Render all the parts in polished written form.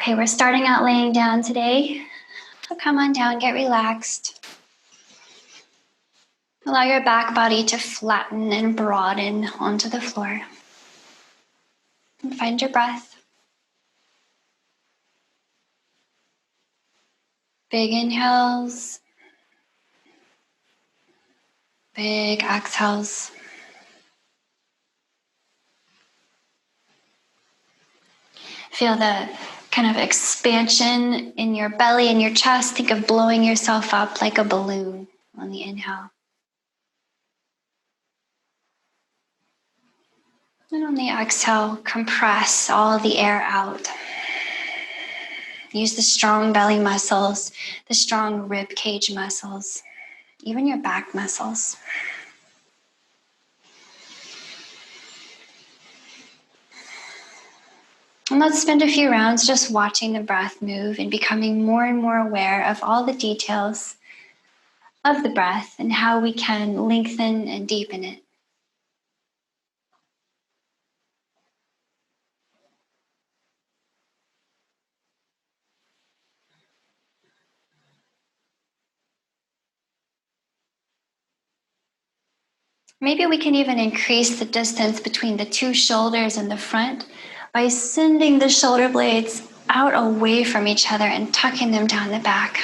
Okay, we're starting out laying down today. So come on down, get relaxed. Allow your back body to flatten and broaden onto the floor. And find your breath. Big inhales. Big exhales. Feel the kind of expansion in your belly and your chest. Think of blowing yourself up like a balloon on the inhale. And on the exhale, compress all the air out. Use the strong belly muscles, the strong rib cage muscles, even your back muscles. And let's spend a few rounds just watching the breath move and becoming more and more aware of all the details of the breath and how we can lengthen and deepen it. Maybe we can even increase the distance between the two shoulders and the front by sending the shoulder blades out away from each other and tucking them down the back.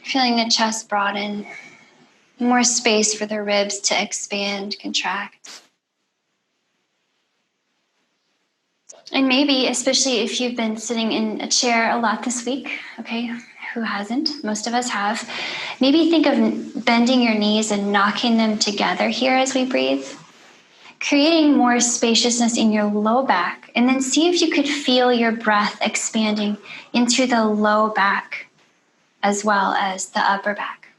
Feeling the chest broaden, more space for the ribs to expand, contract. And maybe, especially if you've been sitting in a chair a lot this week, okay, who hasn't? Most of us have. Maybe think of bending your knees and knocking them together here as we breathe, creating more spaciousness in your low back, and then see if you could feel your breath expanding into the low back as well as the upper back.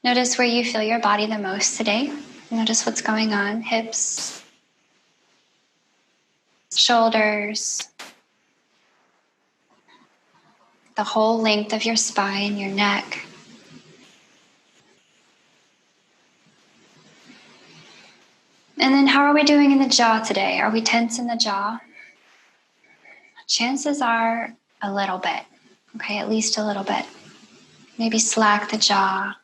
Notice where you feel your body the most today. Notice what's going on. Hips, shoulders, the whole length of your spine, your neck. And then how are we doing in the jaw today? Are we tense in the jaw? Chances are a little bit, okay, at least a little bit. Maybe slack the jaw.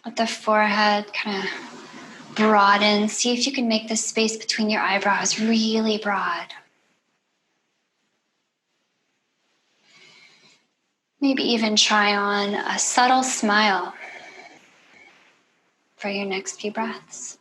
Let the forehead kind of broaden. See if you can make the space between your eyebrows really broad. Maybe even try on a subtle smile for your next few breaths.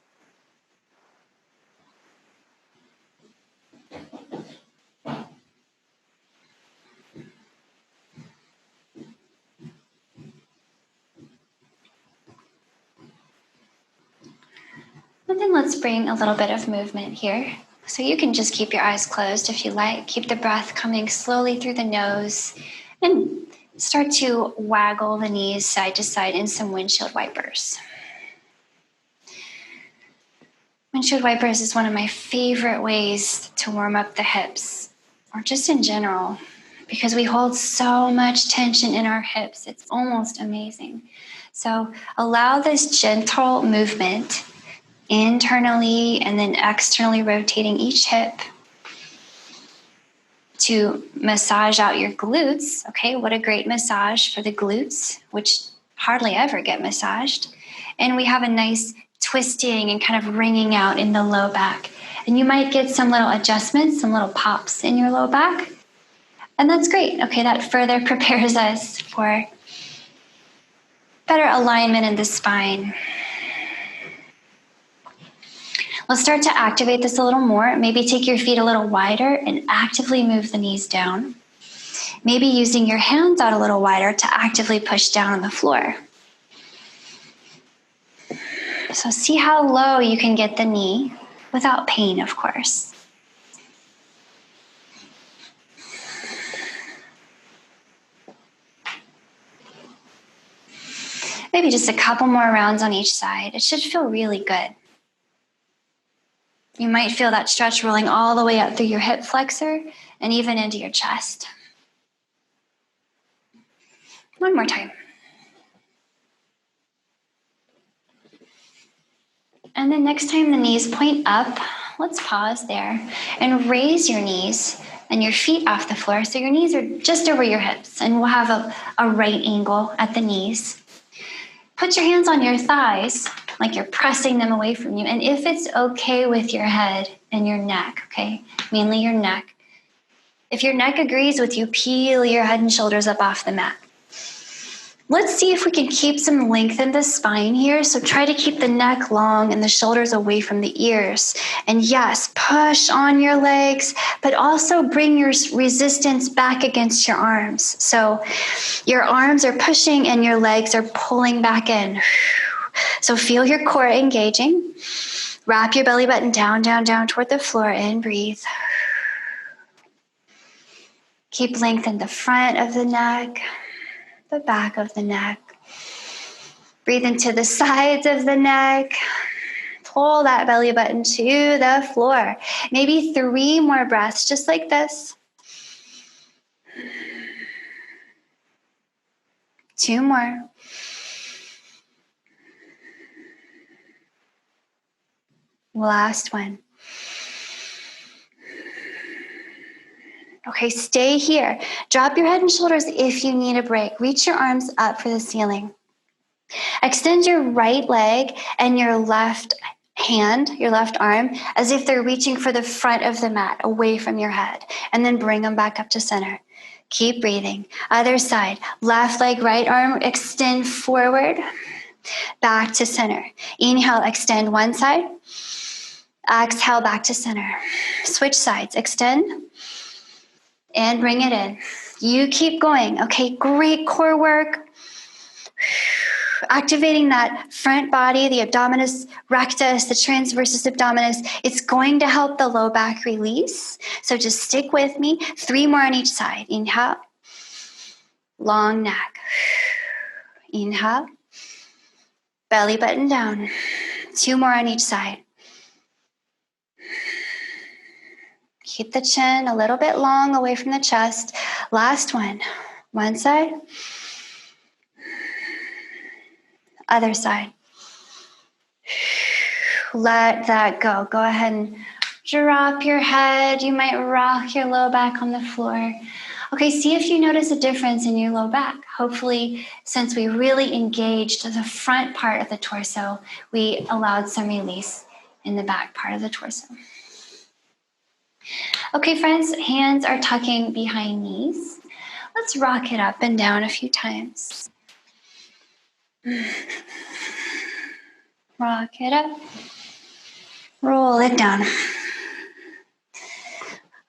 And then let's bring a little bit of movement here. So you can just keep your eyes closed if you like. Keep the breath coming slowly through the nose and start to waggle the knees side to side in some windshield wipers. Windshield wipers is one of my favorite ways to warm up the hips, or just in general, because we hold so much tension in our hips. It's almost amazing. So allow this gentle movement internally and then externally rotating each hip to massage out your glutes. Okay, what a great massage for the glutes, which hardly ever get massaged. And we have a nice twisting and kind of wringing out in the low back. And you might get some little adjustments, some little pops in your low back. And that's great. Okay, that further prepares us for better alignment in the spine. Let's start to activate this a little more. Maybe take your feet a little wider and actively move the knees down. Maybe using your hands out a little wider to actively push down on the floor. So see how low you can get the knee without pain, of course. Maybe just a couple more rounds on each side. It should feel really good. You might feel that stretch rolling all the way up through your hip flexor and even into your chest. One more time. And then next time the knees point up, let's pause there and raise your knees and your feet off the floor. So your knees are just over your hips, and we'll have a right angle at the knees. Put your hands on your thighs like you're pressing them away from you. And if it's okay with your head and your neck, okay, mainly your neck, if your neck agrees with you, peel your head and shoulders up off the mat. Let's see if we can keep some length in the spine here. So try to keep the neck long and the shoulders away from the ears. And yes, push on your legs, but also bring your resistance back against your arms. So your arms are pushing and your legs are pulling back in. So feel your core engaging. Wrap your belly button down, down, down toward the floor. In, breathe. Keep length in the front of the neck, the back of the neck. Breathe into the sides of the neck. Pull that belly button to the floor. Maybe 3 more breaths, just like this. 2 more. Last one. Okay, stay here. Drop your head and shoulders if you need a break. Reach your arms up for the ceiling. Extend your right leg and your left hand, your left arm, as if they're reaching for the front of the mat, away from your head. And then bring them back up to center. Keep breathing. Other side. Left leg, right arm, extend forward, back to center. Inhale, extend one side. Exhale, back to center. Switch sides. Extend. And bring it in. You keep going. Okay, great core work. Activating that front body, the abdominis rectus, the transversus abdominis. It's going to help the low back release. So just stick with me. 3 more on each side. Inhale. Long neck. Inhale. Belly button down. 2 more on each side. Keep the chin a little bit long away from the chest. Last one. One side. Other side. Let that go. Go ahead and drop your head. You might rock your low back on the floor. Okay, see if you notice a difference in your low back. Hopefully, since we really engaged the front part of the torso, we allowed some release in the back part of the torso. Okay, friends, hands are tucking behind knees. Let's rock it up and down a few times. Rock it up. Roll it down.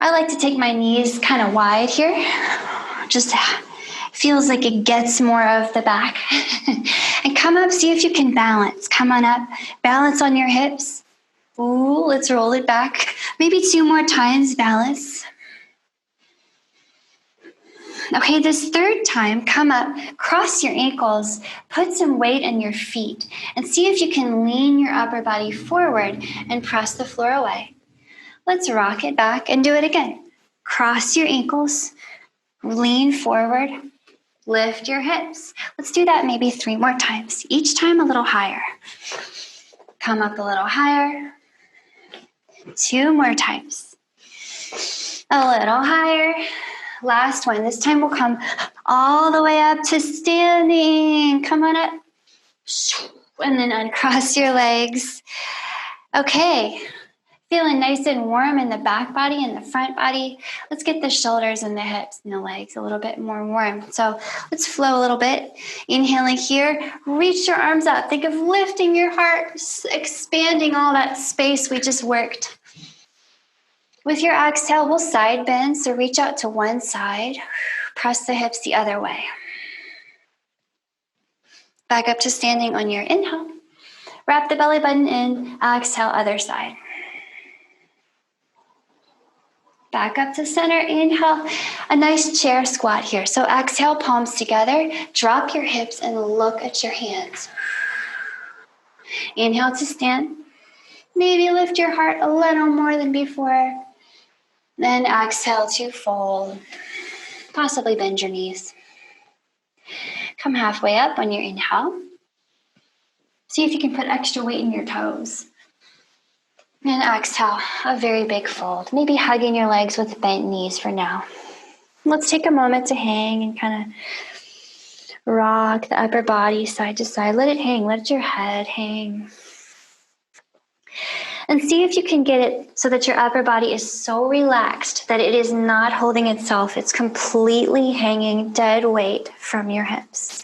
I like to take my knees kind of wide here. Just feels like it gets more of the back. And come up, see if you can balance. Come on up. Balance on your hips. Ooh, let's roll it back. Maybe 2 more times, balance. Okay, this third time, come up, cross your ankles, put some weight in your feet, and see if you can lean your upper body forward and press the floor away. Let's rock it back and do it again. Cross your ankles, lean forward, lift your hips. Let's do that maybe 3 more times, each time a little higher. Come up a little higher. 2 more times. A little higher. Last one. This time we'll come all the way up to standing. Come on up. And then uncross your legs. Okay. Feeling nice and warm in the back body and the front body. Let's get the shoulders and the hips and the legs a little bit more warm. So let's flow a little bit. Inhaling here. Reach your arms up. Think of lifting your heart, expanding all that space we just worked. With your exhale, we'll side bend. So reach out to one side. Press the hips the other way. Back up to standing on your inhale. Wrap the belly button in. Exhale, other side. Back up to center. Inhale. A nice chair squat here. So exhale, palms together. Drop your hips and look at your hands. Inhale to stand. Maybe lift your heart a little more than before. Then exhale to fold. Possibly bend your knees. Come halfway up on your inhale. See if you can put extra weight in your toes. And exhale, a very big fold. Maybe hugging your legs with bent knees for now. Let's take a moment to hang and kind of rock the upper body side to side. Let it hang. Let your head hang. And see if you can get it so that your upper body is so relaxed that it is not holding itself. It's completely hanging dead weight from your hips.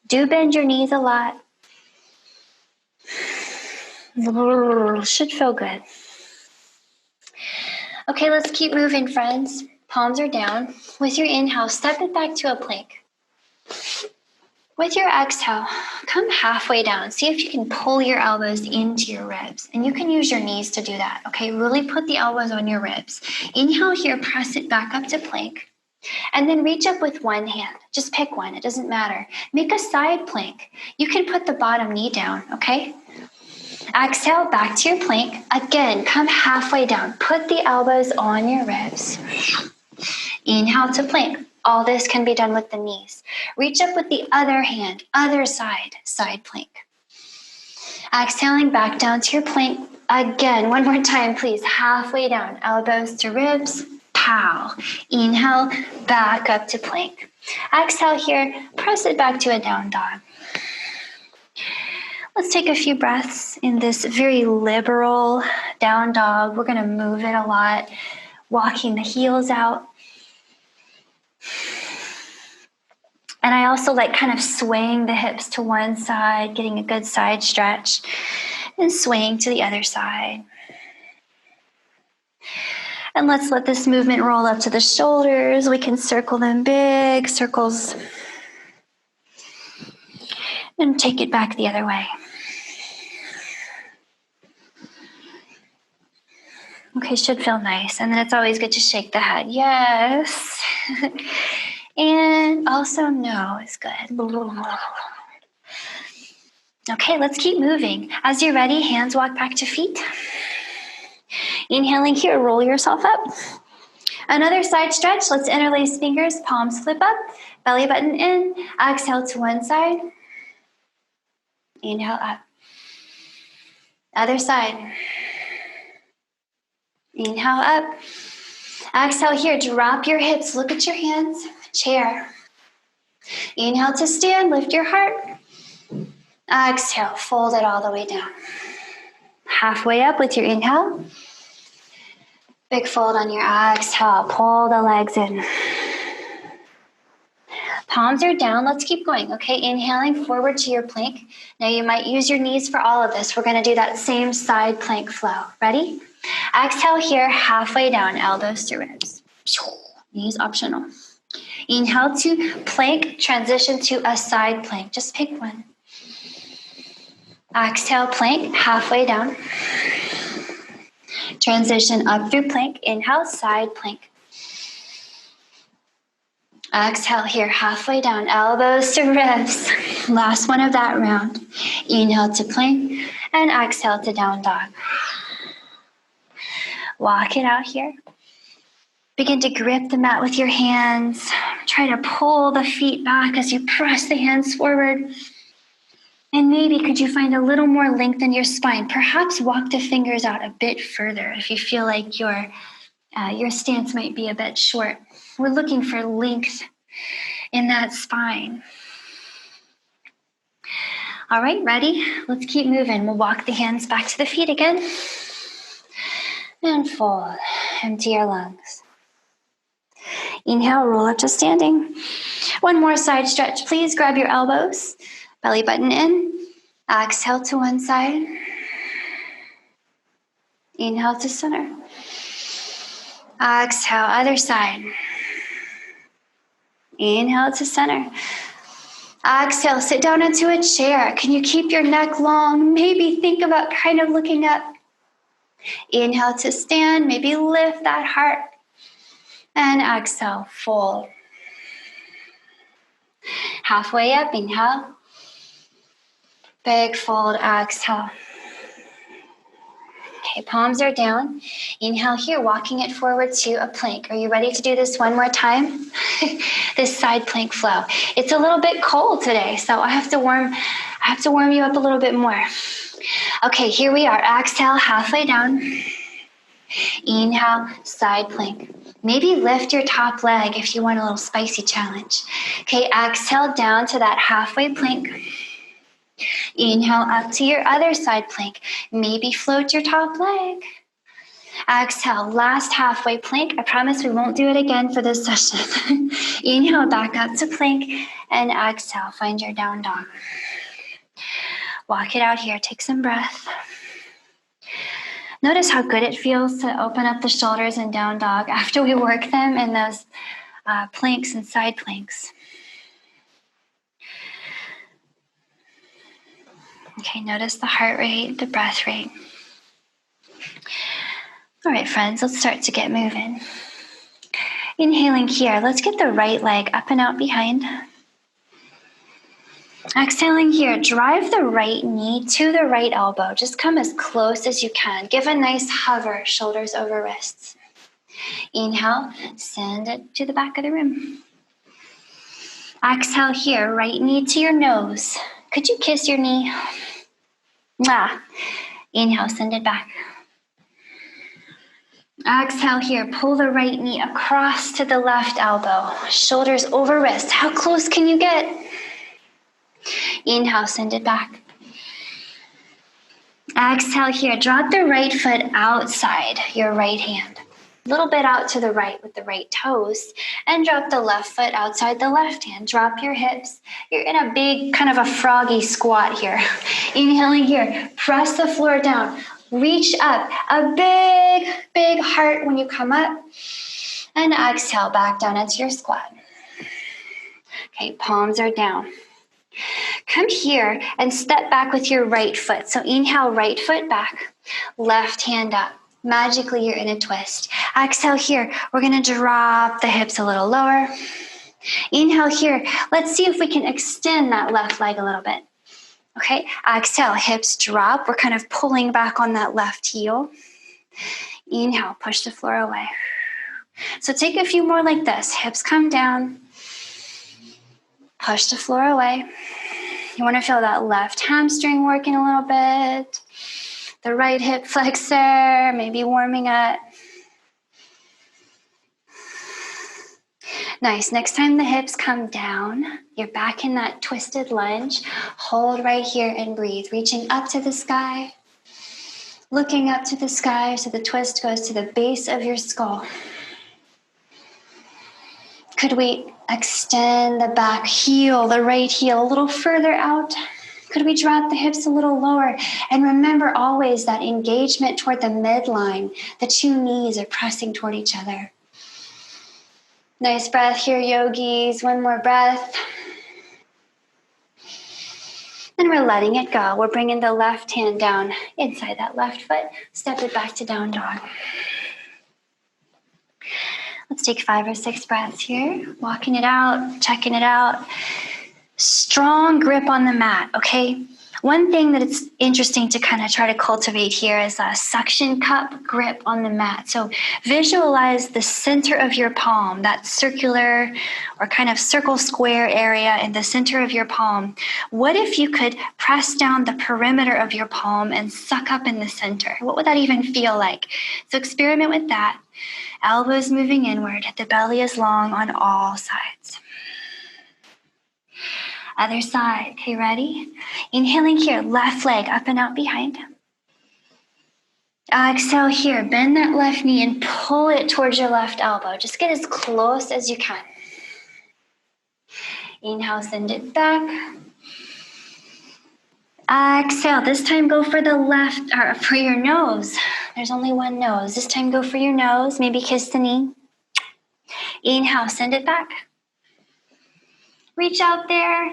Do bend your knees a lot. Should feel good. Okay, let's keep moving, friends. Palms are down. With your inhale, step it back to a plank. With your exhale, come halfway down. See if you can pull your elbows into your ribs. And you can use your knees to do that, okay? Really put the elbows on your ribs. Inhale here, press it back up to plank. And then reach up with one hand. Just pick one, it doesn't matter. Make a side plank. You can put the bottom knee down, okay? Exhale, back to your plank. Again, come halfway down. Put the elbows on your ribs. Inhale to plank. All this can be done with the knees. Reach up with the other hand, other side, side plank. Exhaling back down to your plank. Again, one more time, please. Halfway down, elbows to ribs. Pow. Inhale, back up to plank. Exhale here, press it back to a down dog. Let's take a few breaths in this very liberal down dog. We're going to move it a lot, walking the heels out. And I also like kind of swaying the hips to one side, getting a good side stretch, and swaying to the other side. And let's let this movement roll up to the shoulders. We can circle them, big circles, and take it back the other way. Okay, should feel nice. And then it's always good to shake the head. Yes. And also no is good. Okay, let's keep moving. As you're ready, hands walk back to feet. Inhaling here, roll yourself up. Another side stretch. Let's interlace fingers, palms flip up, belly button in. Exhale to one side. Inhale up. Other side. Inhale up. Exhale here, drop your hips, look at your hands, chair. Inhale to stand, lift your heart. Exhale, fold it all the way down. Halfway up with your inhale. Big fold on your exhale, pull the legs in. Palms are down, let's keep going, okay? Inhaling forward to your plank. Now you might use your knees for all of this. We're gonna do that same side plank flow. Ready? Exhale here, halfway down, elbows to ribs. Knees optional. Inhale to plank, transition to a side plank. Just pick one. Exhale, plank, halfway down. Transition up through plank. Inhale, side plank. Exhale here, halfway down, elbows to ribs. Last one of that round. Inhale to plank and exhale to down dog. Walk it out here. Begin to grip the mat with your hands. Try to pull the feet back as you press the hands forward. And maybe could you find a little more length in your spine? Perhaps walk the fingers out a bit further if you feel like your stance might be a bit short. We're looking for length in that spine. All right, ready? Let's keep moving. We'll walk the hands back to the feet again. And fold. Empty your lungs. Inhale, roll up to standing. One more side stretch. Please grab your elbows. Belly button in. Exhale to one side. Inhale to center. Exhale, other side. Inhale to center. Exhale, sit down into a chair. Can you keep your neck long? Maybe think about kind of looking up. Inhale to stand. Maybe lift that heart. And exhale, fold. Halfway up, inhale. Big fold, exhale. Okay, palms are down. Inhale here, walking it forward to a plank. Are you ready to do this one more time? This side plank flow. It's a little bit cold today, so I have to warm you up a little bit more. Okay, here we are. Exhale, halfway down. Inhale, side plank. Maybe lift your top leg if you want a little spicy challenge. Okay, exhale down to that halfway plank. Inhale up to your other side plank. Maybe float your top leg. Exhale, last halfway plank. I promise we won't do it again for this session. Inhale back up to plank and exhale, find your down dog. Walk it out here, take some breath. Notice how good it feels to open up the shoulders in down dog after we work them in those planks and side planks. Okay, notice the heart rate, the breath rate. All right, friends, let's start to get moving. Inhaling here, let's get the right leg up and out behind. Exhaling here, drive the right knee to the right elbow. Just come as close as you can. Give a nice hover, shoulders over wrists. Inhale, send it to the back of the room. Exhale here, right knee to your nose. Could you kiss your knee? Mwah. Inhale, send it back. Exhale here, pull the right knee across to the left elbow. Shoulders over wrist. How close can you get? Inhale, send it back. Exhale here, drop the right foot outside your right hand. A little bit out to the right with the right toes, and drop the left foot outside the left hand. Drop your hips. You're in a big, kind of a froggy squat here. Inhaling here, press the floor down. Reach up, a big, big heart when you come up, and exhale back down into your squat. Okay, palms are down. Come here and step back with your right foot. So inhale, right foot back, left hand up. Magically, you're in a twist. Exhale here, we're gonna drop the hips a little lower. Inhale here, let's see if we can extend that left leg a little bit. Okay, exhale, hips drop. We're kind of pulling back on that left heel. Inhale, push the floor away. So take a few more like this. Hips come down. Push the floor away. You want to feel that left hamstring working a little bit. The right hip flexor, maybe warming up. Nice. Next time the hips come down, you're back in that twisted lunge. Hold right here and breathe. Reaching up to the sky. Looking up to the sky so the twist goes to the base of your skull. Could we extend the back heel, the right heel, a little further out? Could we drop the hips a little lower? And remember always that engagement toward the midline. The two knees are pressing toward each other. Nice breath here, yogis. One more breath. And we're letting it go. We're bringing the left hand down inside that left foot. Step it back to down dog. Let's take 5 or 6 breaths here. Walking it out, checking it out. Strong grip on the mat, okay? One thing that it's interesting to kind of try to cultivate here is a suction cup grip on the mat. So visualize the center of your palm, that circular or kind of circle square area in the center of your palm. What if you could press down the perimeter of your palm and suck up in the center? What would that even feel like? So experiment with that. Elbows moving inward. The belly is long on all sides. Other side. Okay, ready? Inhaling here, left leg up and out behind. Exhale here, bend that left knee and pull it towards your left elbow. Just get as close as you can. Inhale, send it back. Exhale, this time go for the left, or for your nose. There's only one nose. This time go for your nose, maybe kiss the knee. Inhale, send it back. Reach out there.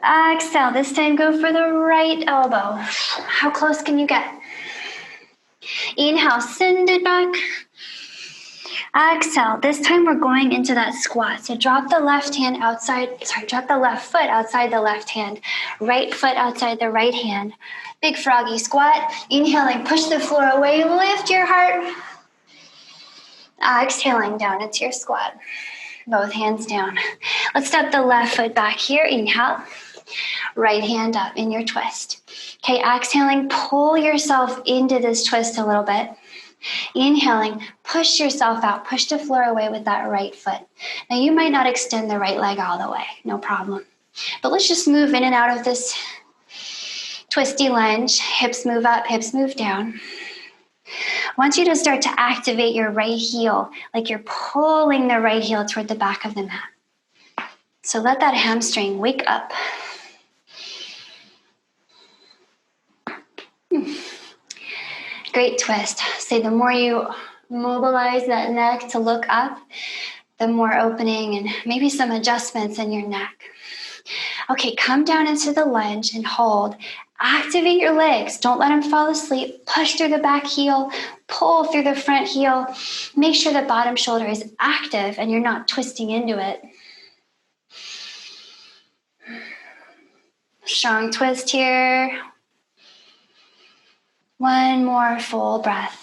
Exhale, this time go for the right elbow. How close can you get? Inhale, send it back. Exhale. This time we're going into that squat. So drop the left foot outside the left hand. Right foot outside the right hand. Big froggy squat. Inhaling, push the floor away, lift your heart. Exhaling down into your squat. Both hands down. Let's step the left foot back here. Inhale. Right hand up in your twist. Okay, exhaling, pull yourself into this twist a little bit. Inhaling, push yourself out. Push the floor away with that right foot. Now you might not extend the right leg all the way. No problem. But let's just move in and out of this twisty lunge. Hips move up, hips move down. I want you to start to activate your right heel, like you're pulling the right heel toward the back of the mat. So let that hamstring wake up. Great twist. Say the more you mobilize that neck to look up, the more opening and maybe some adjustments in your neck. Okay, come down into the lunge and hold. Activate your legs. Don't let them fall asleep. Push through the back heel. Pull through the front heel. Make sure the bottom shoulder is active and you're not twisting into it. Strong twist here. One more full breath.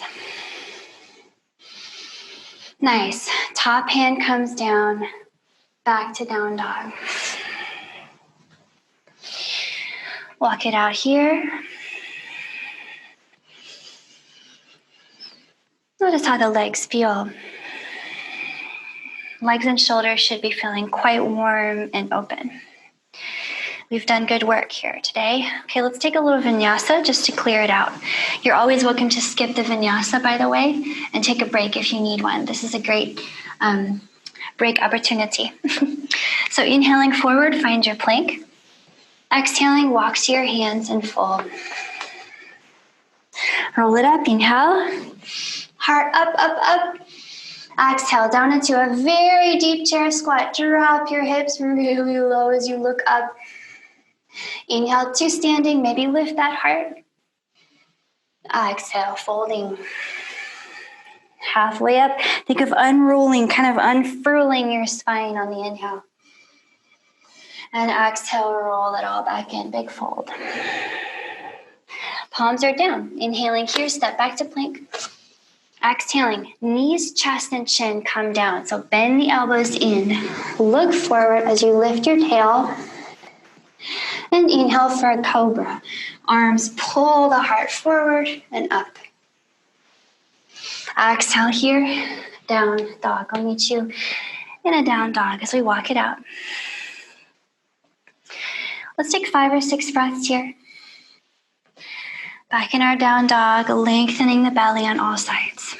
Nice. Top hand comes down, back to down dog. Walk it out here. Notice how the legs feel. Legs and shoulders should be feeling quite warm and open. We've done good work here today. Okay, let's take a little vinyasa just to clear it out. You're always welcome to skip the vinyasa, by the way, and take a break if you need one. This is a great break opportunity. So inhaling forward, find your plank. Exhaling, walk to your hands and fold. Roll it up, inhale. Heart up, up, up. Exhale, down into a very deep chair squat. Drop your hips really low as you look up. Inhale to standing, maybe lift that heart. Exhale, folding. Halfway up, think of unrolling, kind of unfurling your spine on the inhale. And exhale, roll it all back in, big fold. Palms are down. Inhaling here, step back to plank. Exhaling, knees, chest, and chin come down. So bend the elbows in. Look forward as you lift your tail. And inhale for a cobra. Arms pull the heart forward and up. Exhale here, down dog. I'll meet you in a down dog as we walk it out. Let's take 5 or 6 breaths here. Back in our down dog, lengthening the belly on all sides.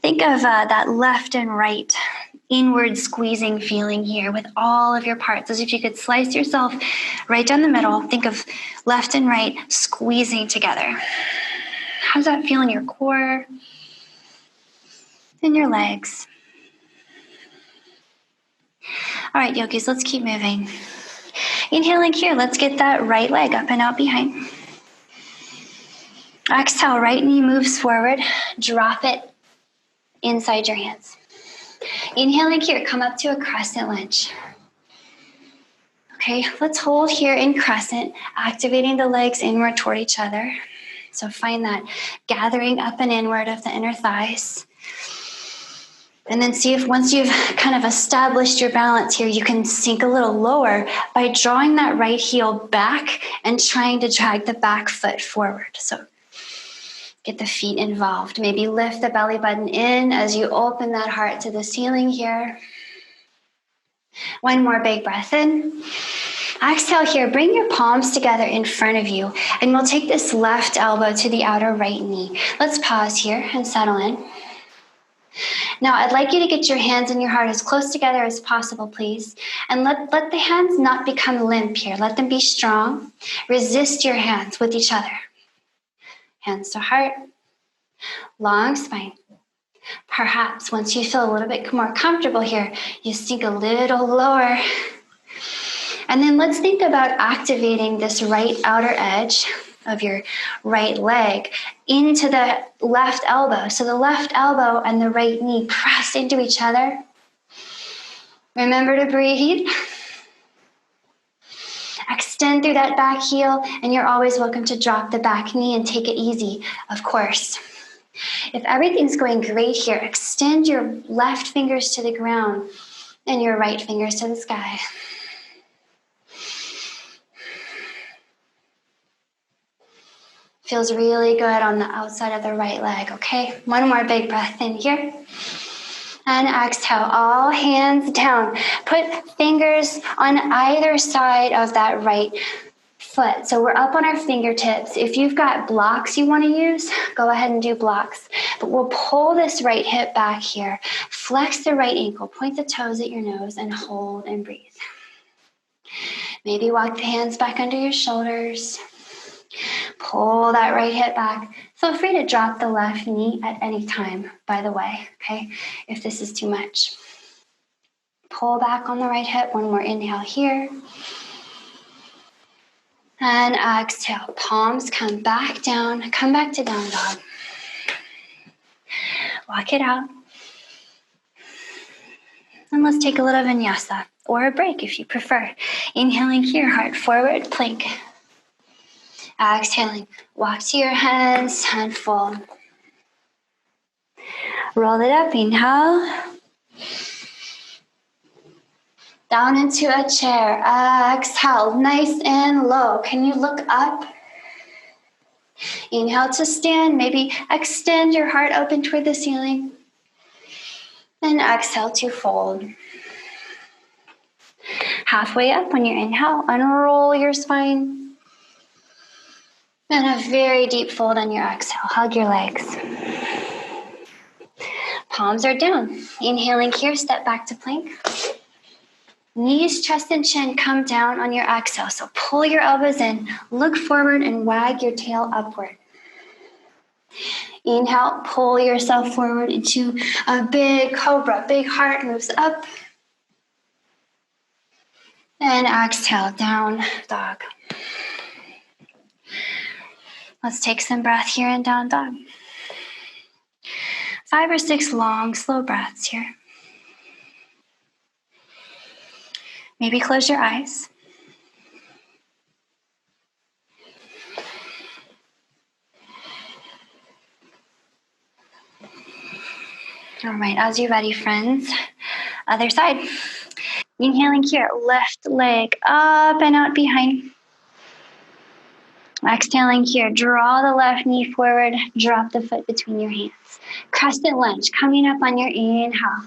Think of that left and right inward squeezing feeling here with all of your parts, as if you could slice yourself right down the middle. Think of left and right squeezing together. How does that feel in your core, in your legs? All right, yogis, let's keep moving. Inhaling here, let's get that right leg up and out behind. Exhale, right knee moves forward. Drop it inside your hands. Inhaling here, come up to a crescent lunge. Okay, let's hold here in crescent, activating the legs inward toward each other. So find that gathering up and inward of the inner thighs. And then see if once you've kind of established your balance here, you can sink a little lower by drawing that right heel back and trying to drag the back foot forward. So get the feet involved. Maybe lift the belly button in as you open that heart to the ceiling here. One more big breath in. Exhale here. Bring your palms together in front of you. And we'll take this left elbow to the outer right knee. Let's pause here and settle in. Now, I'd like you to get your hands and your heart as close together as possible, please. And let the hands not become limp here. Let them be strong. Resist your hands with each other. Hands to heart, long spine. Perhaps once you feel a little bit more comfortable here, you sink a little lower. And then let's think about activating this right outer edge of your right leg into the left elbow. So the left elbow and the right knee press into each other. Remember to breathe. Extend through that back heel, and you're always welcome to drop the back knee and take it easy, of course. If everything's going great here, extend your left fingers to the ground and your right fingers to the sky. Feels really good on the outside of the right leg, okay? One more big breath in here. And exhale, all hands down. Put fingers on either side of that right foot. So we're up on our fingertips. If you've got blocks you want to use, go ahead and do blocks. But we'll pull this right hip back here. Flex the right ankle. Point the toes at your nose and hold and breathe. Maybe walk the hands back under your shoulders. Pull that right hip back. Feel free to drop the left knee at any time, by the way, okay? If this is too much. Pull back on the right hip. One more inhale here. And exhale. Palms come back down. Come back to down dog. Walk it out. And let's take a little vinyasa or a break if you prefer. Inhaling here, heart forward, plank. Exhaling, walk to your hands and fold. Roll it up, inhale. Down into a chair, exhale, nice and low. Can you look up? Inhale to stand, maybe extend your heart open toward the ceiling. And exhale to fold. Halfway up on your inhale, unroll your spine. And a very deep fold on your exhale. Hug your legs. Palms are down. Inhaling here, step back to plank. Knees, chest, and chin come down on your exhale. So pull your elbows in, look forward, and wag your tail upward. Inhale, pull yourself forward into a big cobra. Big heart moves up. And exhale, down dog. Let's take some breath here in down dog. 5 or 6 long, slow breaths here. Maybe close your eyes. All right, as you're ready, friends, other side. Inhaling here, left leg up and out behind. Exhaling here, draw the left knee forward, drop the foot between your hands. Crescent lunge, coming up on your inhale.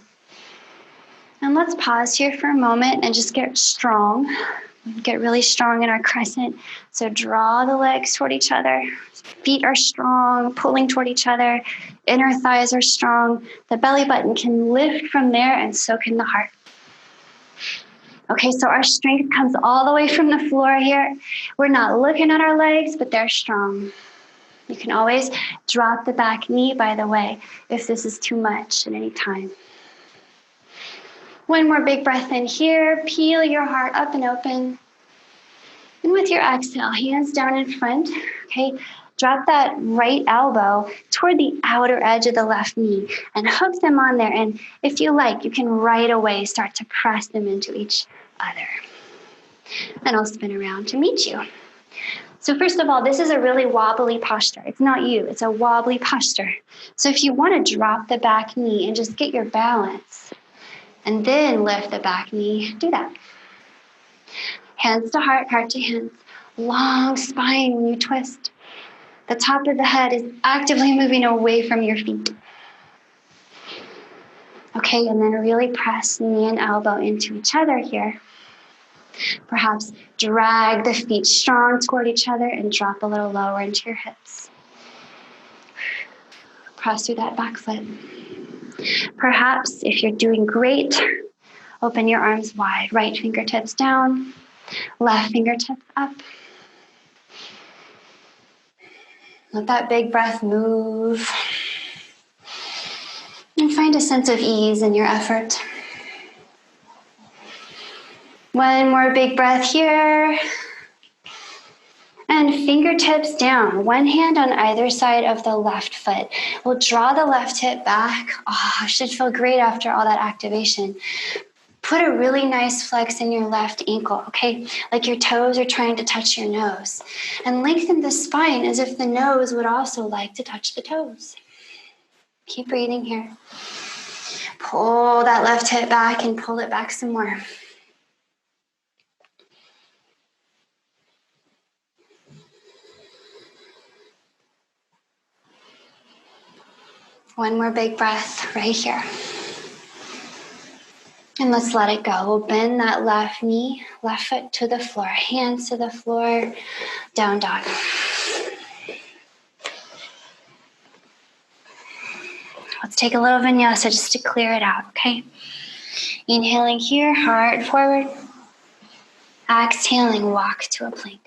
And let's pause here for a moment and just get strong. Get really strong in our crescent. So draw the legs toward each other. Feet are strong, pulling toward each other. Inner thighs are strong. The belly button can lift from there, and so can the heart. Okay, so our strength comes all the way from the floor here. We're not looking at our legs, but they're strong. You can always drop the back knee, by the way, if this is too much at any time. One more big breath in here. Peel your heart up and open. And with your exhale, hands down in front. Okay, drop that right elbow toward the outer edge of the left knee and hook them on there. And if you like, you can right away start to press them into each other. And I'll spin around to meet you. So first of all, this is a really wobbly posture. It's not you, it's a wobbly posture. So if you want to drop the back knee and just get your balance and then lift the back knee, do that. Hands to heart, heart to hands. Long spine when you twist. The top of the head is actively moving away from your feet. Okay, and then really press knee and elbow into each other here. Perhaps drag the feet strong toward each other and drop a little lower into your hips. Press through that back foot. Perhaps, if you're doing great, open your arms wide. Right fingertips down, left fingertips up. Let that big breath move. And find a sense of ease in your effort. One more big breath here. And fingertips down, one hand on either side of the left foot. We'll draw the left hip back. Oh, should feel great after all that activation. Put a really nice flex in your left ankle, okay? Like your toes are trying to touch your nose. And lengthen the spine as if the nose would also like to touch the toes. Keep breathing here. Pull that left hip back and pull it back some more. One more big breath right here. And let's let it go. We'll bend that left knee, left foot to the floor, hands to the floor, down dog. Let's take a little vinyasa just to clear it out, okay? Inhaling here, heart forward. Exhaling, walk to a plank.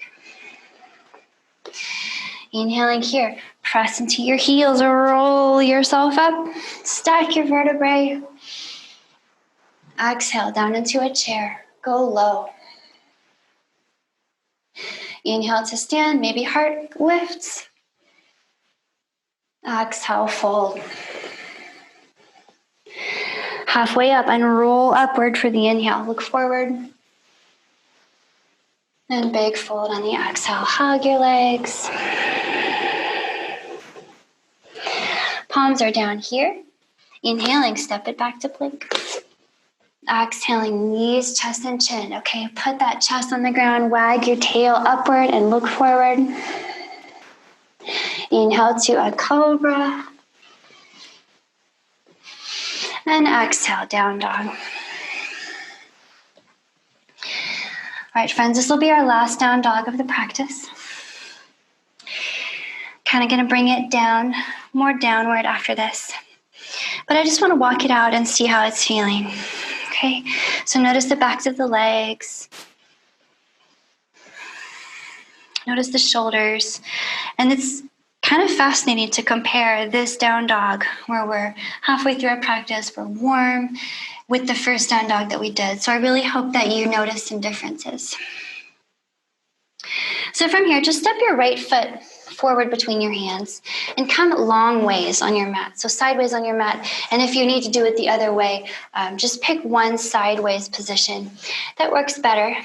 Inhaling here, press into your heels, roll yourself up, stack your vertebrae. Exhale, down into a chair, go low. Inhale to stand, maybe heart lifts. Exhale, fold. Halfway up and roll upward for the inhale. Look forward. And big fold on the exhale. Hug your legs. Palms are down here. Inhaling, step it back to plank. Exhaling, knees, chest, and chin. Okay, put that chest on the ground, wag your tail upward and look forward. Inhale to a cobra. And exhale, down dog. All right, friends, this will be our last down dog of the practice. Kind of going to bring it down, more downward after this. But I just want to walk it out and see how it's feeling. Okay, so notice the backs of the legs. Notice the shoulders. And it's kind of fascinating to compare this down dog where we're halfway through our practice, we're warm, with the first down dog that we did. So I really hope that you notice some differences. So from here, just step your right foot forward between your hands and come long ways on your mat. So sideways on your mat. And if you need to do it the other way, just pick one sideways position. That works better.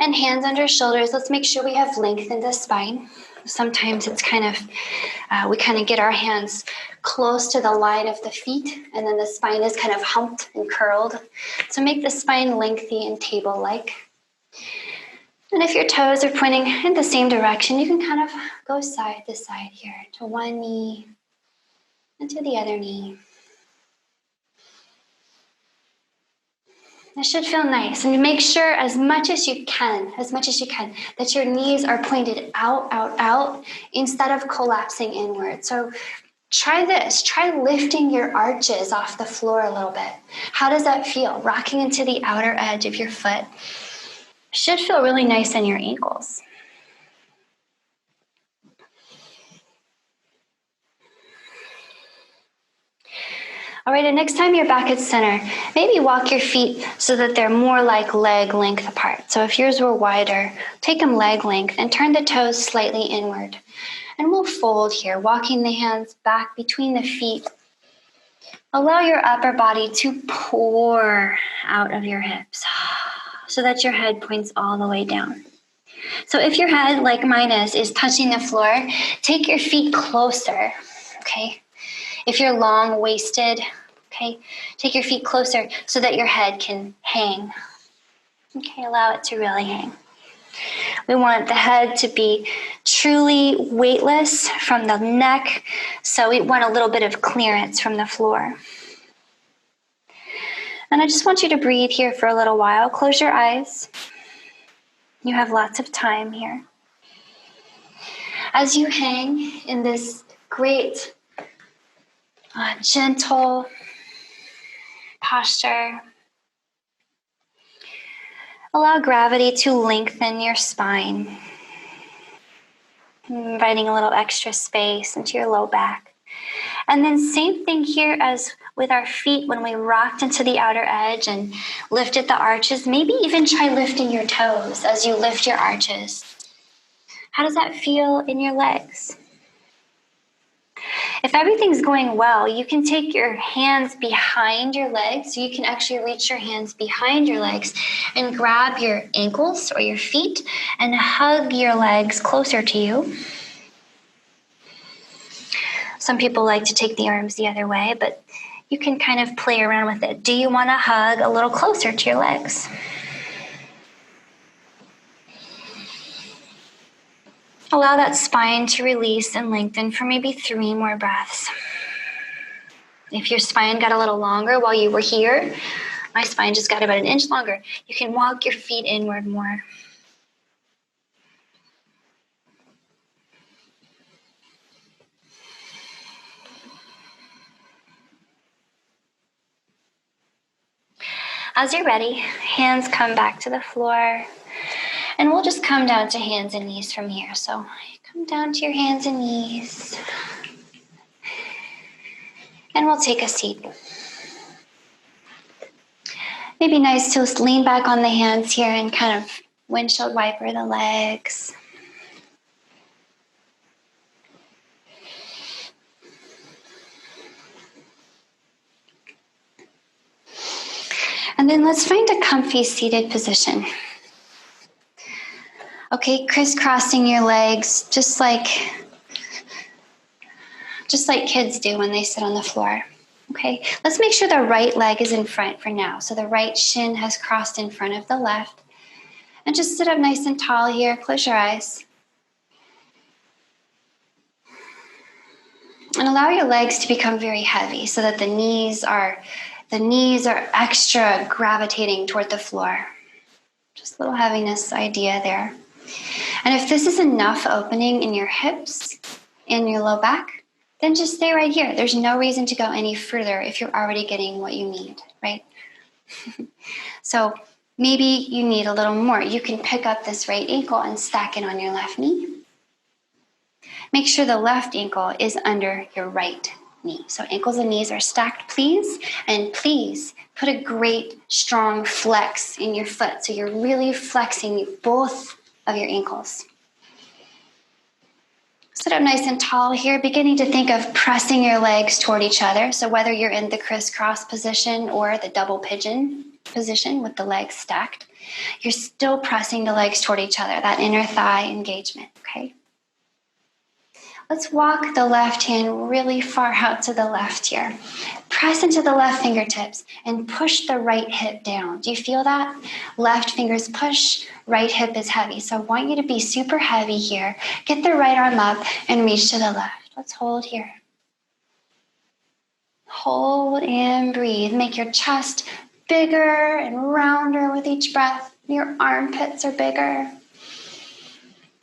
And hands under shoulders. Let's make sure we have length in the spine. Sometimes it's we kind of get our hands close to the line of the feet, and then the spine is kind of humped and curled. So make the spine lengthy and table-like. And if your toes are pointing in the same direction, you can kind of go side to side here, to one knee and to the other knee. That should feel nice. And make sure as much as you can, that your knees are pointed out, instead of collapsing inward. So try this. Try lifting your arches off the floor a little bit. How does that feel? Rocking into the outer edge of your foot. Should feel really nice in your ankles. All right, and next time you're back at center, maybe walk your feet so that they're more like leg length apart. So if yours were wider, take them leg length and turn the toes slightly inward. And we'll fold here, walking the hands back between the feet. Allow your upper body to pour out of your hips so that your head points all the way down. So if your head, like mine is touching the floor, take your feet closer, okay? If you're long-waisted, okay, take your feet closer so that your head can hang. Okay, allow it to really hang. We want the head to be truly weightless from the neck, so we want a little bit of clearance from the floor. And I just want you to breathe here for a little while. Close your eyes. You have lots of time here. As you hang in this great gentle posture, allow gravity to lengthen your spine, inviting a little extra space into your low back. And then same thing here as with our feet when we rocked into the outer edge and lifted the arches. Maybe even try lifting your toes as you lift your arches. How does that feel in your legs? If everything's going well, you can take your hands behind your legs. So you can actually reach your hands behind your legs and grab your ankles or your feet and hug your legs closer to you. Some people like to take the arms the other way, but you can kind of play around with it. Do you want to hug a little closer to your legs? Allow that spine to release and lengthen for maybe 3 more breaths. If your spine got a little longer while you were here, my spine just got about 1 inch longer. You can walk your feet inward more. As you're ready, hands come back to the floor. And we'll just come down to hands and knees from here. So come down to your hands and knees. And we'll take a seat. Maybe nice to lean back on the hands here and kind of windshield wiper the legs. And then let's find a comfy seated position. Okay, crisscrossing your legs just like kids do when they sit on the floor. Okay, let's make sure the right leg is in front for now. So the right shin has crossed in front of the left. And just sit up nice and tall here. Close your eyes. And allow your legs to become very heavy so that the knees are extra gravitating toward the floor. Just a little heaviness idea there. And if this is enough opening in your hips and your low back, then just stay right here. There's no reason to go any further if you're already getting what you need, right? So maybe you need a little more. You can pick up this right ankle and stack it on your left knee. Make sure the left ankle is under your right knee. So ankles and knees are stacked, please. And please put a great, strong flex in your foot. So you're really flexing both of your ankles. Sit up nice and tall here, beginning to think of pressing your legs toward each other. So whether you're in the crisscross position or the double pigeon position with the legs stacked, you're still pressing the legs toward each other, that inner thigh engagement, okay? Let's walk the left hand really far out to the left here. Press into the left fingertips and push the right hip down. Do you feel that? Left fingers push, right hip is heavy. So I want you to be super heavy here. Get the right arm up and reach to the left. Let's hold here. Hold and breathe. Make your chest bigger and rounder with each breath. Your armpits are bigger.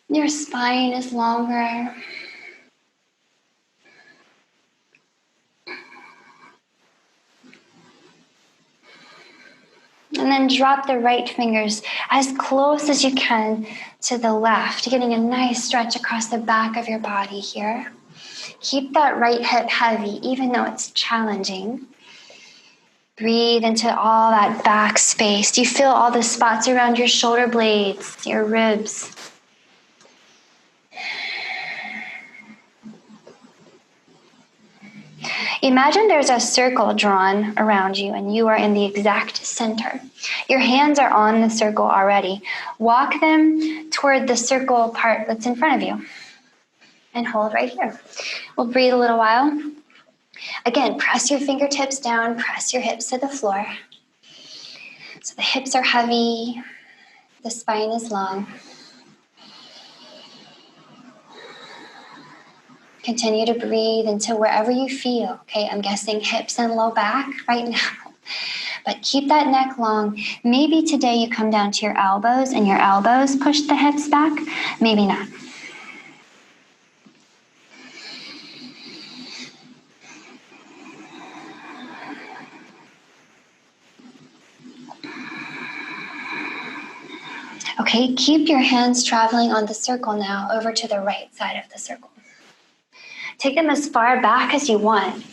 Your spine is longer. And then drop the right fingers as close as you can to the left, getting a nice stretch across the back of your body here. Keep that right hip heavy, even though it's challenging. Breathe into all that back space. Do you feel all the spots around your shoulder blades, your ribs? Imagine there's a circle drawn around you and you are in the exact center. Your hands are on the circle already. Walk them toward the circle part that's in front of you. And hold right here. We'll breathe a little while. Again, press your fingertips down, press your hips to the floor. So the hips are heavy, the spine is long. Continue to breathe into wherever you feel. Okay, I'm guessing hips and low back right now. But keep that neck long. Maybe today you come down to your elbows and your elbows push the hips back. Maybe not. Okay, keep your hands traveling on the circle now over to the right side of the circle. Take them as far back as you want.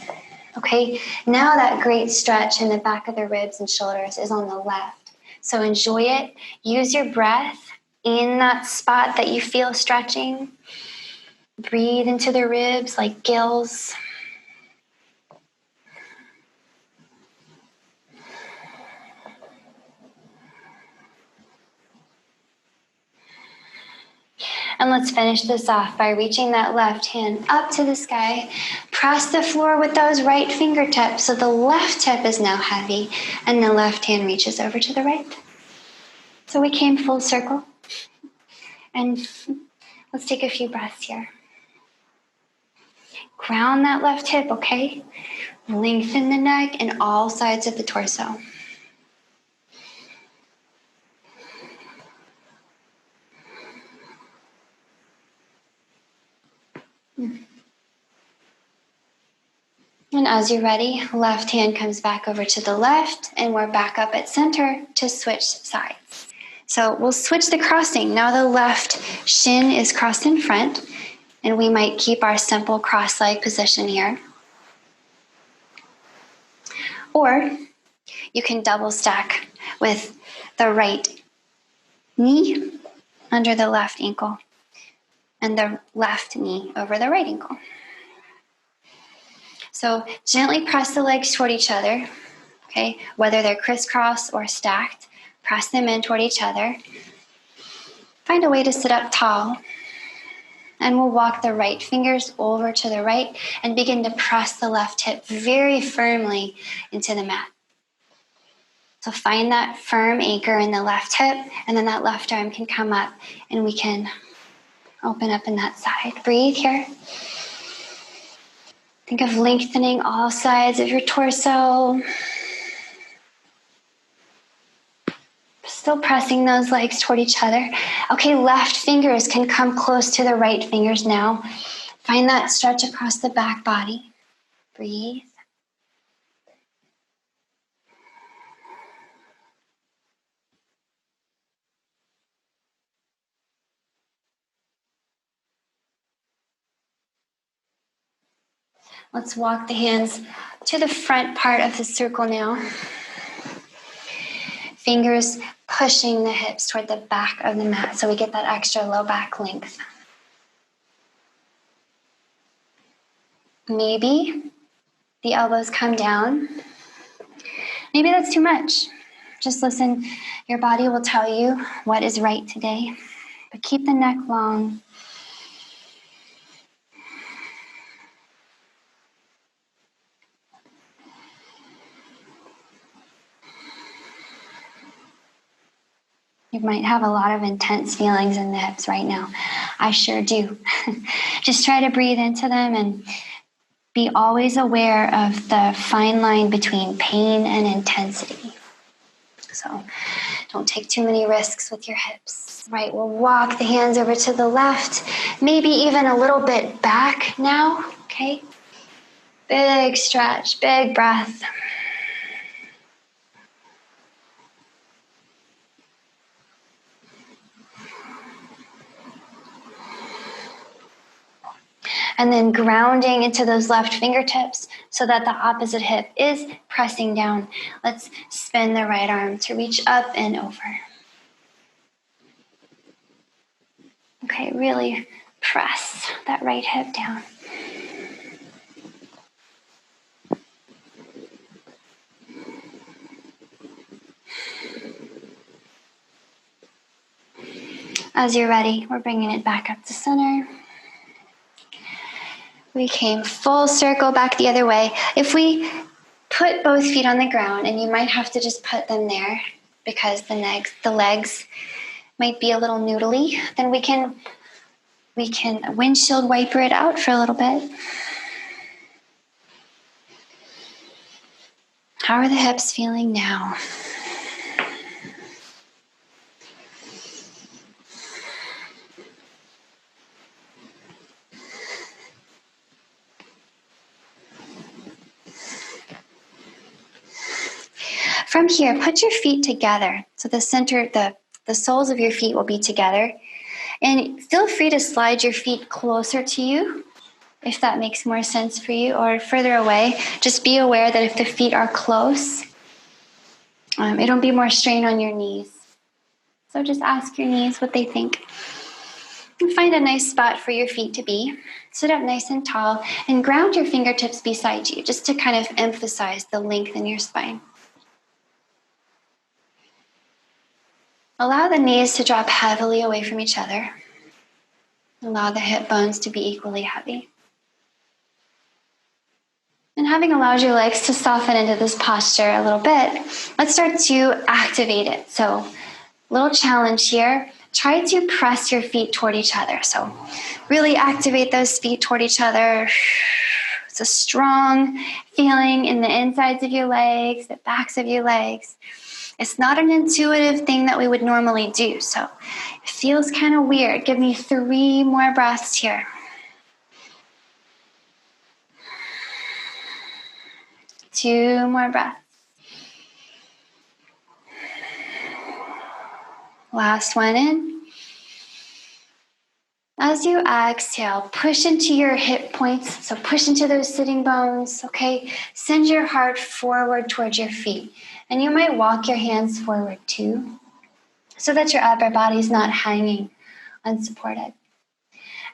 Okay, now that great stretch in the back of the ribs and shoulders is on the left. So enjoy it. Use your breath in that spot that you feel stretching. Breathe into the ribs like gills. And let's finish this off by reaching that left hand up to the sky. Press the floor with those right fingertips. So the left hip is now heavy and the left hand reaches over to the right. So we came full circle. And let's take a few breaths here. Ground that left hip, okay? Lengthen the neck and all sides of the torso. And as you're ready, left hand comes back over to the left, and we're back up at center to switch sides. So we'll switch the crossing. Now the left shin is crossed in front, and we might keep our simple cross-leg position here. Or you can double stack with the right knee under the left ankle and the left knee over the right ankle. So gently press the legs toward each other, okay? Whether they're crisscross or stacked, press them in toward each other. Find a way to sit up tall. And we'll walk the right fingers over to the right and begin to press the left hip very firmly into the mat. So find that firm anchor in the left hip, and then that left arm can come up and we can open up in that side. Breathe here. Think of lengthening all sides of your torso. Still pressing those legs toward each other. Okay, left fingers can come close to the right fingers now. Find that stretch across the back body. Breathe. Let's walk the hands to the front part of the circle now. Fingers pushing the hips toward the back of the mat so we get that extra low back length. Maybe the elbows come down. Maybe that's too much. Just listen. Your body will tell you what is right today. But keep the neck long. You might have a lot of intense feelings in the hips right now. I sure do. Just try to breathe into them and be always aware of the fine line between pain and intensity. So don't take too many risks with your hips. Right, we'll walk the hands over to the left, maybe even a little bit back now, okay? Big stretch, big breath. And then grounding into those left fingertips so that the opposite hip is pressing down. Let's spin the right arm to reach up and over. Okay, really press that right hip down. As you're ready, we're bringing it back up to center. We came full circle back the other way. If we put both feet on the ground, and you might have to just put them there because the legs might be a little noodly, then we can windshield wiper it out for a little bit. How are the hips feeling now? From here, put your feet together. So the soles of your feet will be together. And feel free to slide your feet closer to you, if that makes more sense for you, or further away. Just be aware that if the feet are close, it'll be more strain on your knees. So just ask your knees what they think. And find a nice spot for your feet to be. Sit up nice and tall and ground your fingertips beside you just to kind of emphasize the length in your spine. Allow the knees to drop heavily away from each other. Allow the hip bones to be equally heavy. And having allowed your legs to soften into this posture a little bit, let's start to activate it. So, little challenge here. Try to press your feet toward each other. So, really activate those feet toward each other. It's a strong feeling in the insides of your legs, the backs of your legs. It's not an intuitive thing that we would normally do. So, it feels kind of weird. Give me 3 more breaths here. 2 more breaths. Last one in. As you exhale, push into your hip points. So push into those sitting bones, okay? Send your heart forward towards your feet. And you might walk your hands forward too, so that your upper body's not hanging unsupported.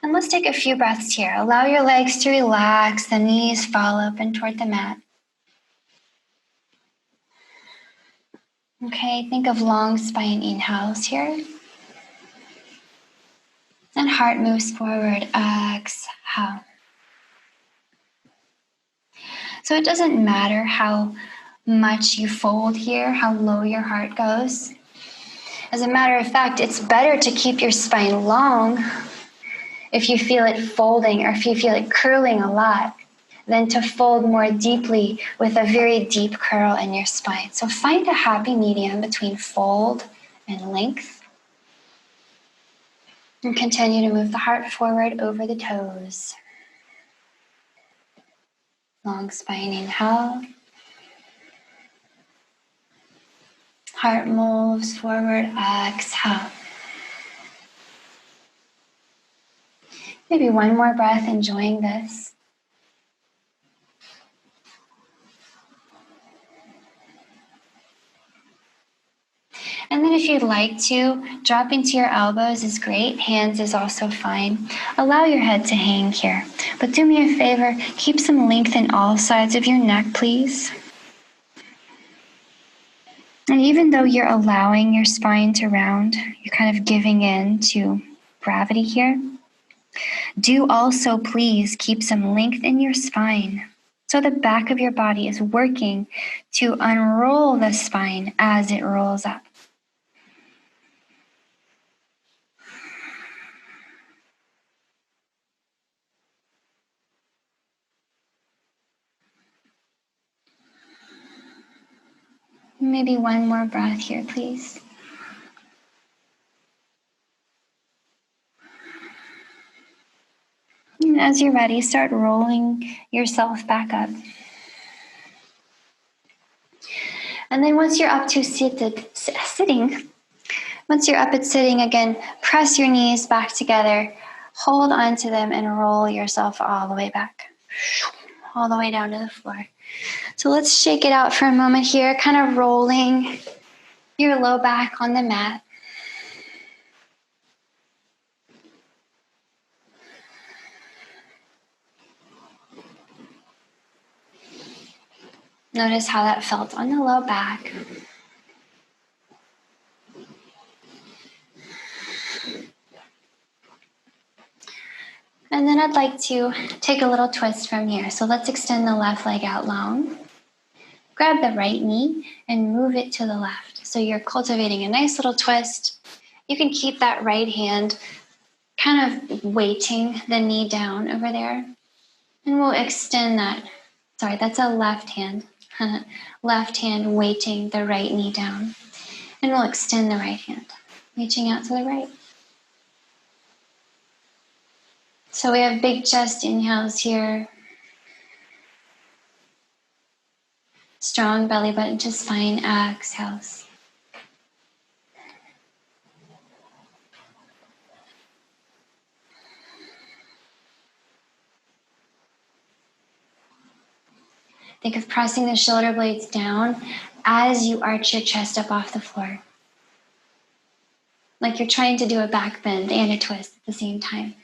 And let's take a few breaths here. Allow your legs to relax, the knees fall open toward the mat. Okay, think of long spine inhales here. And heart moves forward, exhale. So it doesn't matter how much you fold here, how low your heart goes. As a matter of fact, it's better to keep your spine long if you feel it folding or if you feel it curling a lot than to fold more deeply with a very deep curl in your spine. So find a happy medium between fold and length. And continue to move the heart forward over the toes. Long spine inhale. Heart moves forward, exhale. Maybe one more breath, enjoying this. And then if you'd like to, drop into your elbows is great. Hands is also fine. Allow your head to hang here. But do me a favor, keep some length in all sides of your neck, please. And even though you're allowing your spine to round, you're kind of giving in to gravity here. Do also please keep some length in your spine, so the back of your body is working to unroll the spine as it rolls up. Maybe one more breath here, please. And as you're ready, start rolling yourself back up. And then once you're up to sitting, once you're up at sitting again, press your knees back together, hold onto them, and roll yourself all the way back, all the way down to the floor. So let's shake it out for a moment here, kind of rolling your low back on the mat. Notice how that felt on the low back. And then I'd like to take a little twist from here. So let's extend the left leg out long. Grab the right knee and move it to the left. So you're cultivating a nice little twist. You can keep that right hand kind of weighting the knee down over there. And we'll extend that. Sorry, that's a left hand. Left hand weighting the right knee down. And we'll extend the right hand, reaching out to the right. So we have big chest inhales here. Strong belly button to spine exhales. Think of pressing the shoulder blades down as you arch your chest up off the floor. like you're trying to do a back bend and a twist at the same time.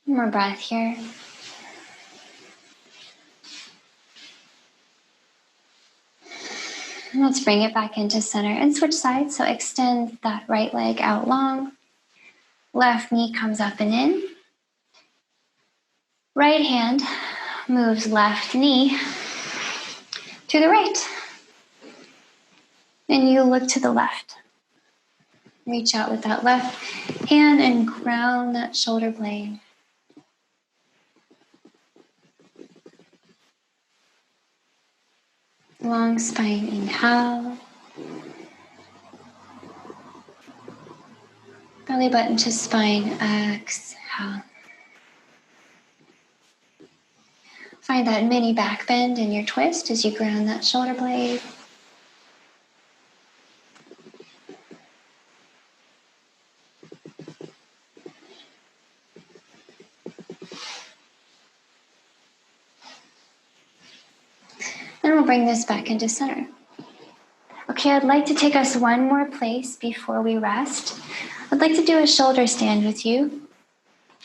One more breath here. And let's bring it back into center and switch sides. So extend that right leg out long. Left knee comes up and in. Right hand moves left knee to the right. And you look to the left. Reach out with that left hand and ground that shoulder blade. Long spine, inhale. Belly button to spine, exhale. Find that mini back bend in your twist as you ground that shoulder blade. Then we'll bring this back into center. Okay, I'd like to take us one more place before we rest. I'd like to do a shoulder stand with you.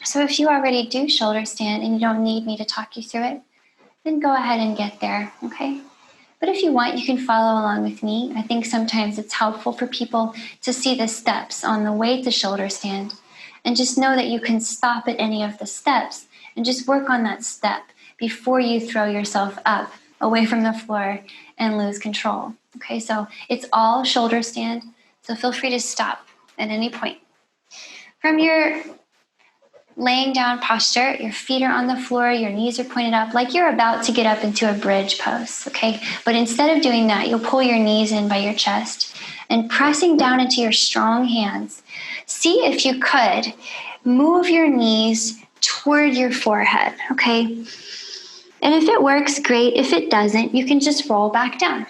So if you already do shoulder stand and you don't need me to talk you through it, then go ahead and get there, okay? But if you want, you can follow along with me. I think sometimes it's helpful for people to see the steps on the way to shoulder stand and just know that you can stop at any of the steps and just work on that step before you throw yourself up away from the floor and lose control. Okay, so it's all shoulder stand, so feel free to stop at any point. From your laying down posture, your feet are on the floor, your knees are pointed up, like you're about to get up into a bridge pose, okay? But instead of doing that, you'll pull your knees in by your chest and pressing down into your strong hands. See if you could move your knees toward your forehead, okay? And if it works, great. If it doesn't, you can just roll back down.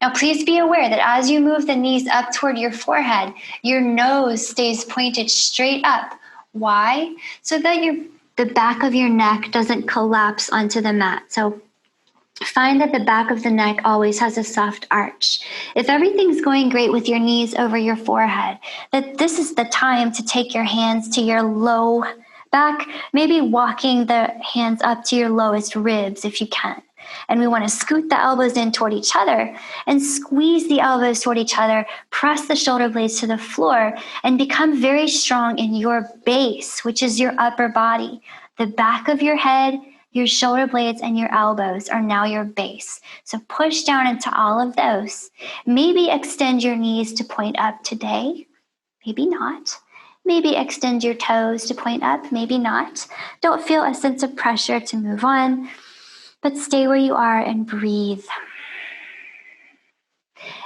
Now, please be aware that as you move the knees up toward your forehead, your nose stays pointed straight up. Why? So that the back of your neck doesn't collapse onto the mat. So find that the back of the neck always has a soft arch. If everything's going great with your knees over your forehead, that this is the time to take your hands to your low back, maybe walking the hands up to your lowest ribs if you can. And we want to scoot the elbows in toward each other and squeeze the elbows toward each other, press the shoulder blades to the floor, and become very strong in your base, which is your upper body. The back of your head, your shoulder blades, and your elbows are now your base. So push down into all of those. Maybe extend your knees to point up today. Maybe not. Maybe extend your toes to point up. Maybe not. Don't feel a sense of pressure to move on. But stay where you are and breathe.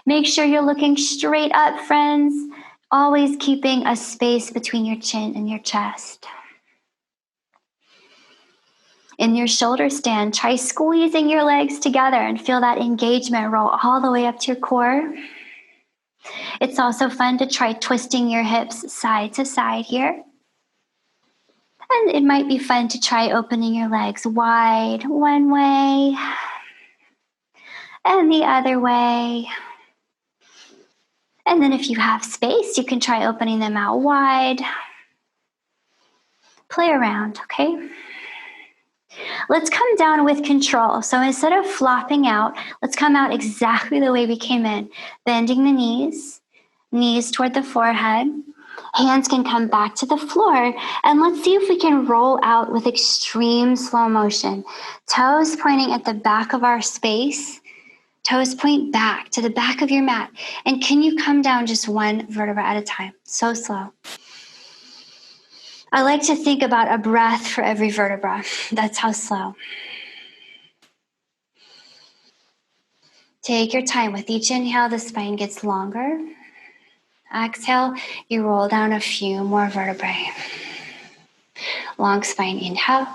Make sure you're looking straight up, friends, always keeping a space between your chin and your chest. In your shoulder stand, try squeezing your legs together and feel that engagement roll all the way up to your core. It's also fun to try twisting your hips side to side here. And it might be fun to try opening your legs wide one way and the other way. And then if you have space, you can try opening them out wide. Play around, okay? Let's come down with control. So instead of flopping out, let's come out exactly the way we came in. Bending the knees, knees toward the forehead. Hands can come back to the floor. And let's see if we can roll out with extreme slow motion. Toes pointing at the back of our space. Toes point back to the back of your mat. And can you come down just one vertebra at a time? So slow. I like to think about a breath for every vertebra. That's how slow. Take your time. With each inhale, the spine gets longer. Exhale, you roll down a few more vertebrae. Long spine, inhale.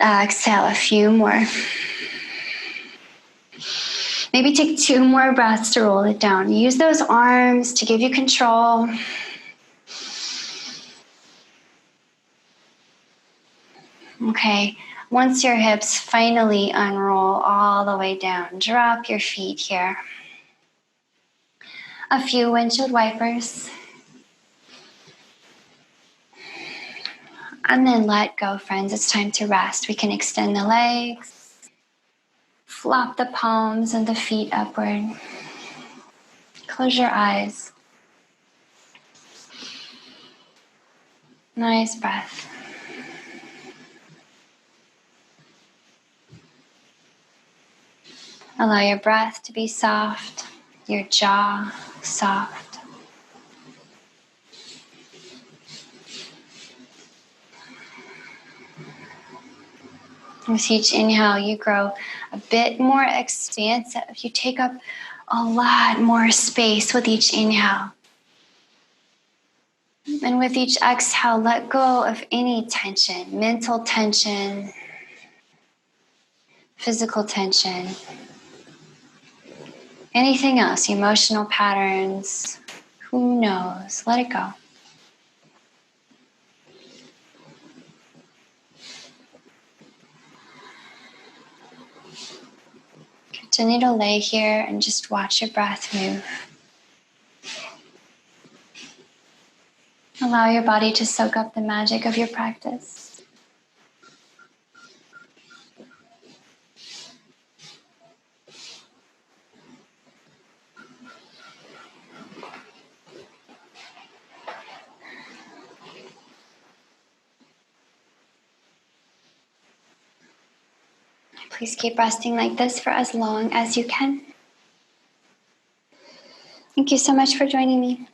Exhale, a few more. Maybe take 2 more breaths to roll it down. Use those arms to give you control. Okay, Once your hips finally unroll all the way down, drop your feet here. A few windshield wipers. And then let go, friends. It's time to rest. We can extend the legs, flop the palms and the feet upward. Close your eyes. Nice breath. Allow your breath to be soft, your jaw soft. With each inhale, you grow a bit more expansive. You take up a lot more space with each inhale. And with each exhale, let go of any tension, mental tension, physical tension, anything else, emotional patterns, who knows? Let it go. Continue to lay here and just watch your breath move. Allow your body to soak up the magic of your practice. Please keep resting like this for as long as you can. Thank you so much for joining me.